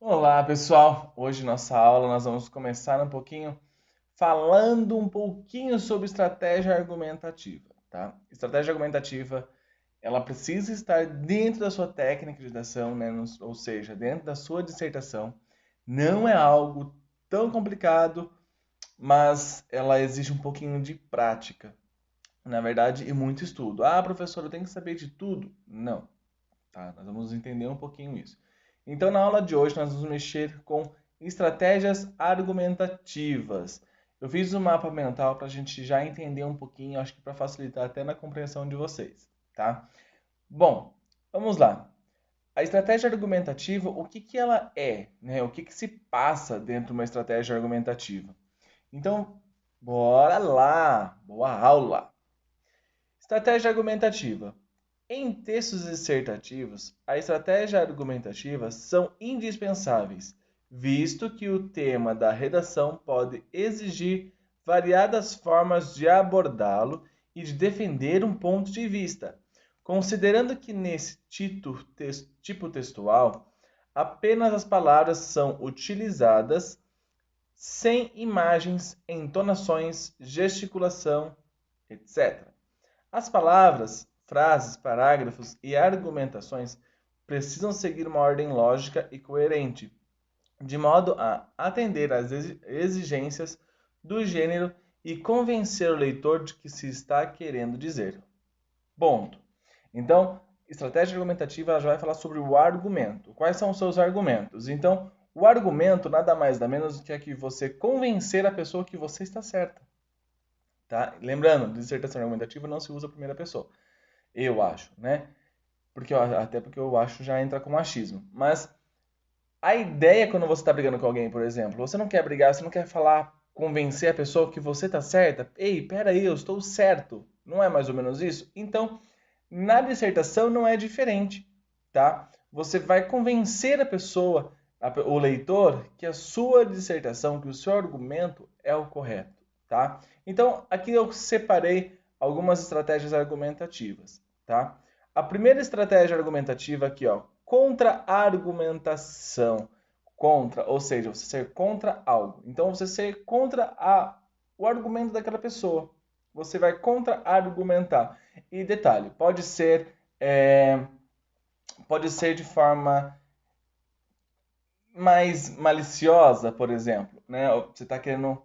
Olá, pessoal! Hoje nossa aula nós vamos começar falando um pouquinho sobre estratégia argumentativa, tá? Estratégia argumentativa, ela precisa estar dentro da sua técnica de redação, né? Ou seja, dentro da sua dissertação. Não é algo tão complicado, mas ela exige um pouquinho de prática, na verdade, e muito estudo. Ah, professor, eu tenho que saber de tudo? Não. Tá? Nós vamos entender um pouquinho isso. Então, na aula de hoje, nós vamos mexer com estratégias argumentativas. Eu fiz um mapa mental para a gente já entender um pouquinho, acho que para facilitar até na compreensão de vocês, tá? Bom, vamos lá. A estratégia argumentativa, o que que ela é, né? O que que se passa dentro de uma estratégia argumentativa? Então, bora lá! Boa aula! Estratégia argumentativa. Em textos dissertativos, a estratégia argumentativa são indispensáveis, visto que o tema da redação pode exigir variadas formas de abordá-lo e de defender um ponto de vista. Considerando que nesse tipo textual, apenas as palavras são utilizadas sem imagens, entonações, gesticulação, etc. As palavras, frases, parágrafos e argumentações precisam seguir uma ordem lógica e coerente, de modo a atender às exigências do gênero e convencer o leitor de que se está querendo dizer. Ponto. Então, estratégia argumentativa já vai falar sobre o argumento. Quais são os seus argumentos? Então, o argumento nada mais nada menos do que você convencer a pessoa que você está certa. Tá? Lembrando, dissertação argumentativa não se usa a primeira pessoa. Eu acho, né? Até porque eu acho já entra com achismo. Mas a ideia quando você está brigando com alguém, por exemplo, você não quer brigar, você não quer falar, convencer a pessoa que você está certa. Ei, peraí, eu estou certo. Não é mais ou menos isso? Então, na dissertação não é diferente, tá? Você vai convencer a pessoa, o leitor, que a sua dissertação, que o seu argumento é o correto, tá? Então, aqui eu separei algumas estratégias argumentativas, tá? A primeira estratégia argumentativa aqui, ó, contra-argumentação. Contra, ou seja, você ser contra algo. Então, você ser contra o argumento daquela pessoa. Você vai contra-argumentar. E detalhe, pode ser de forma mais maliciosa, por exemplo, né? Você está querendo,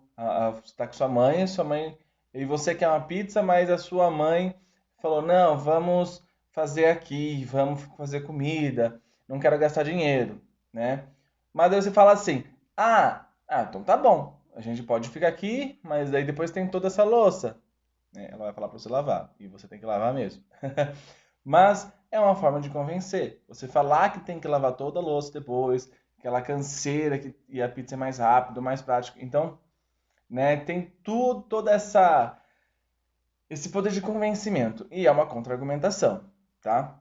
você tá com sua mãe, e você quer uma pizza, mas a sua mãe falou, não, vamos fazer aqui, vamos fazer comida, não quero gastar dinheiro, né? Mas aí você fala assim, então tá bom, a gente pode ficar aqui, mas aí depois tem toda essa louça, né? Ela vai falar para você lavar, e você tem que lavar mesmo. Mas é uma forma de convencer. Você falar que tem que lavar toda a louça depois, aquela canseira e a pizza é mais rápido, mais prático. Então, né, tem toda esse poder de convencimento e é uma contra-argumentação, tá?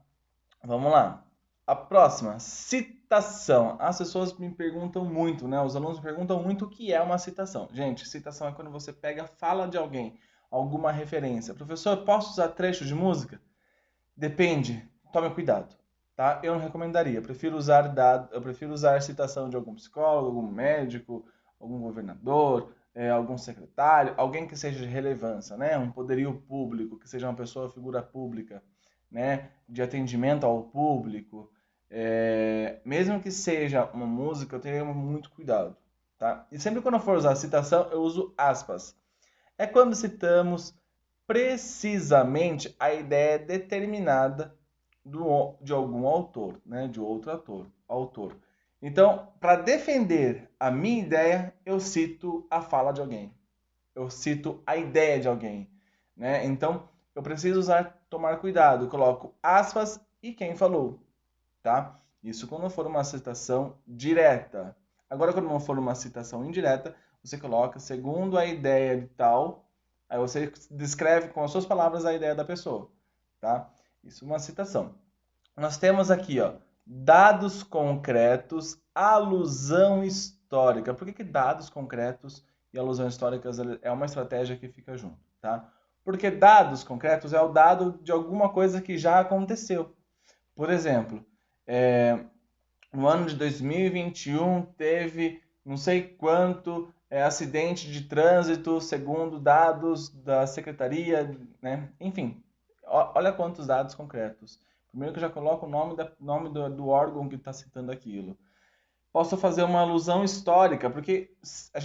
Vamos lá. A próxima, citação. As pessoas me perguntam muito, né? Os alunos me perguntam muito o que é uma citação. Gente, citação é quando você pega a fala de alguém, alguma referência. Professor, posso usar trecho de música? Depende, tome cuidado, tá? Eu não recomendaria. Eu prefiro usar citação de algum psicólogo, algum médico, algum governador, algum secretário, alguém que seja de relevância, né? Um poderio público, que seja uma pessoa, figura pública, né? De atendimento ao público. Mesmo que seja uma música, eu tenho muito cuidado, tá? E sempre quando eu for usar citação, eu uso aspas. É quando citamos precisamente a ideia determinada de algum autor, né, de outro autor. Então, para defender a minha ideia, eu cito a fala de alguém. Eu cito a ideia de alguém, né? Então, eu preciso tomar cuidado. Eu coloco aspas e quem falou, tá? Isso quando for uma citação direta. Agora, quando não for uma citação indireta, você coloca segundo a ideia de tal, aí você descreve com as suas palavras a ideia da pessoa, tá? Isso é uma citação. Nós temos aqui, ó, dados concretos, alusão histórica. Por que dados concretos e alusão históricas é uma estratégia que fica junto, tá? Porque dados concretos é o dado de alguma coisa que já aconteceu. Por exemplo, é, no ano de 2021 teve não sei quanto acidente de trânsito, segundo dados da secretaria, né? Enfim, olha quantos dados concretos. Primeiro que eu já coloco o nome do órgão que está citando aquilo. Posso fazer uma alusão histórica, porque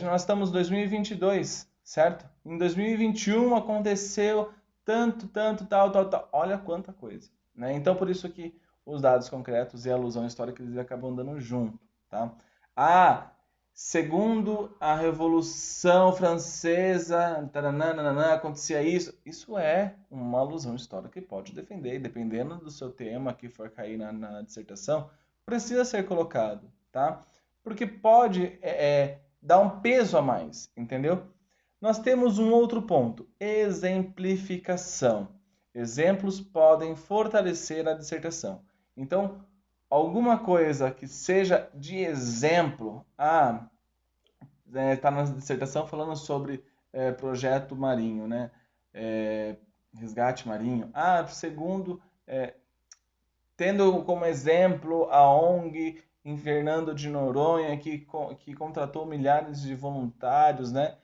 nós estamos em 2022, certo? Em 2021 aconteceu tanto, tanto, tal, tal, tal. Olha quanta coisa, né? Então, por isso que os dados concretos e a alusão histórica eles acabam andando junto, tá? Ah, segundo a Revolução Francesa, taranana, acontecia isso. Isso é uma alusão histórica que pode defender, dependendo do seu tema que for cair na dissertação, precisa ser colocado, tá? Porque pode dar um peso a mais, entendeu? Nós temos um outro ponto, exemplificação. Exemplos podem fortalecer a dissertação. Então, alguma coisa que seja de exemplo, está na dissertação falando sobre projeto marinho, né? Resgate marinho. Segundo, tendo como exemplo a ONG em Fernando de Noronha, que contratou milhares de voluntários, né?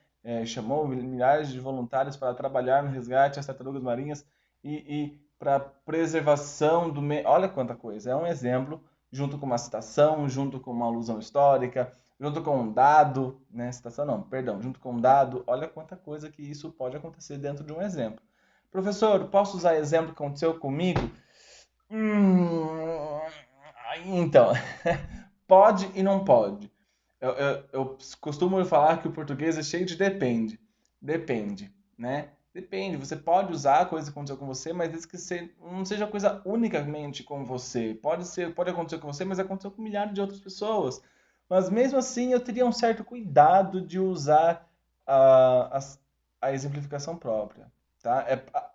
Chamou milhares de voluntários para trabalhar no resgate às tartarugas marinhas e para preservação do meio. Olha quanta coisa! É um exemplo, junto com uma citação, junto com uma alusão histórica, junto com um dado, né? Citação não, perdão, junto com um dado. Olha quanta coisa que isso pode acontecer dentro de um exemplo. Professor, posso usar exemplo que aconteceu comigo? Então, pode e não pode. Eu costumo falar que o português é cheio de depende. Depende, né? Depende. Você pode usar a coisa que aconteceu com você, mas desde que não seja coisa unicamente com você. Pode acontecer com você, mas aconteceu com milhares de outras pessoas. Mas mesmo assim, eu teria um certo cuidado de usar a, a, a exemplificação própria, tá?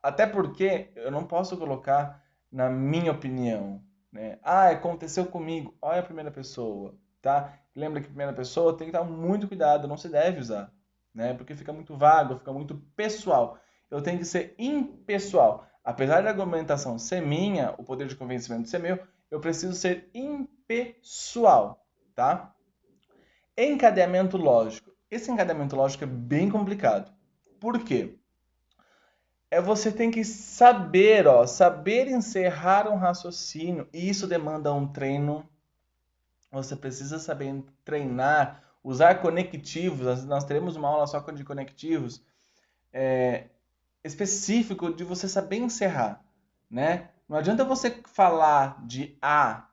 Até porque eu não posso colocar na minha opinião, né? Aconteceu comigo. Olha a primeira pessoa, tá? Lembra que a primeira pessoa tem que dar muito cuidado, não se deve usar, né? Porque fica muito vago, fica muito pessoal. Eu tenho que ser impessoal. Apesar da argumentação ser minha, o poder de convencimento ser meu, eu preciso ser impessoal, tá? Encadeamento lógico. Esse encadeamento lógico é bem complicado. Por quê? Você tem que saber, saber encerrar um raciocínio, e isso demanda um treino. Você precisa saber treinar, usar conectivos. Nós teremos uma aula só de conectivos específico de você saber encerrar, né? Não adianta você falar de A,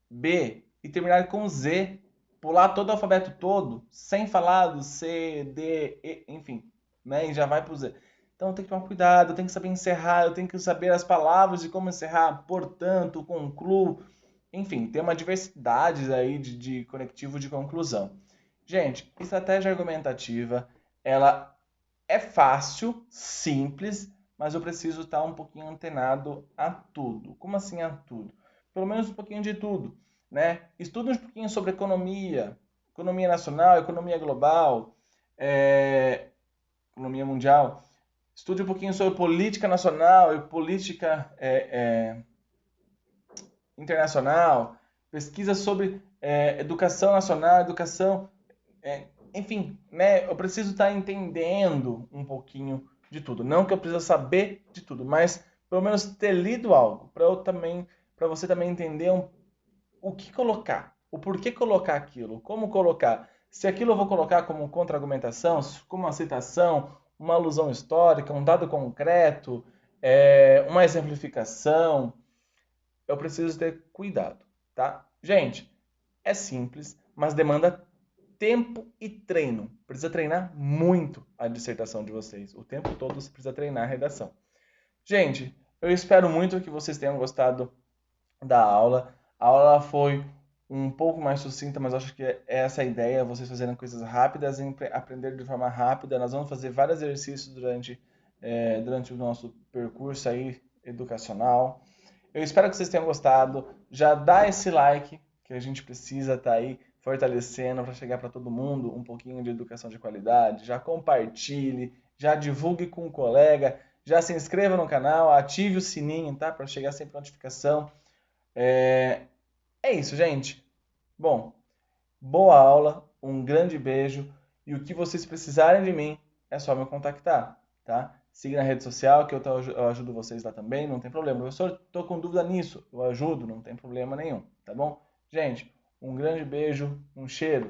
B e terminar com Z, pular todo o alfabeto todo, sem falar do C, D, E, enfim, né? E já vai para o Z. Então tem que tomar cuidado, tem que saber encerrar, eu tenho que saber as palavras de como encerrar, portanto, concluo. Enfim, tem uma diversidade aí de conectivo de conclusão. Gente, estratégia argumentativa, ela é fácil, simples, mas eu preciso estar um pouquinho antenado a tudo. Como assim a tudo? Pelo menos um pouquinho de tudo, né? Estude um pouquinho sobre economia, economia nacional, economia global, economia mundial. Estude um pouquinho sobre política nacional e política internacional. Pesquisa sobre educação nacional, educação enfim, né, eu preciso estar entendendo um pouquinho de tudo. Não que eu precisa saber de tudo, mas pelo menos ter lido algo, para você também entender o que colocar, o porquê colocar aquilo, como colocar. Se aquilo eu vou colocar como contra-argumentação, como uma citação, uma alusão histórica, um dado concreto, uma exemplificação, eu preciso ter cuidado, tá? Gente, é simples, mas demanda tempo e treino. Precisa treinar muito a dissertação de vocês. O tempo todo você precisa treinar a redação. Gente, eu espero muito que vocês tenham gostado da aula. A aula foi um pouco mais sucinta, mas acho que é essa a ideia, vocês fazerem coisas rápidas e aprender de forma rápida. Nós vamos fazer vários exercícios durante o nosso percurso aí educacional. Eu espero que vocês tenham gostado. Já dá esse like que a gente precisa estar aí fortalecendo para chegar para todo mundo um pouquinho de educação de qualidade. Já compartilhe, já divulgue com um colega, já se inscreva no canal, ative o sininho, tá? Para chegar sempre notificação. É isso, gente. Bom, boa aula, um grande beijo e o que vocês precisarem de mim é só me contactar, tá? Siga na rede social que eu ajudo vocês lá também, não tem problema. Professor, tô com dúvida nisso, eu ajudo, não tem problema nenhum, tá bom? Gente, um grande beijo, um cheiro.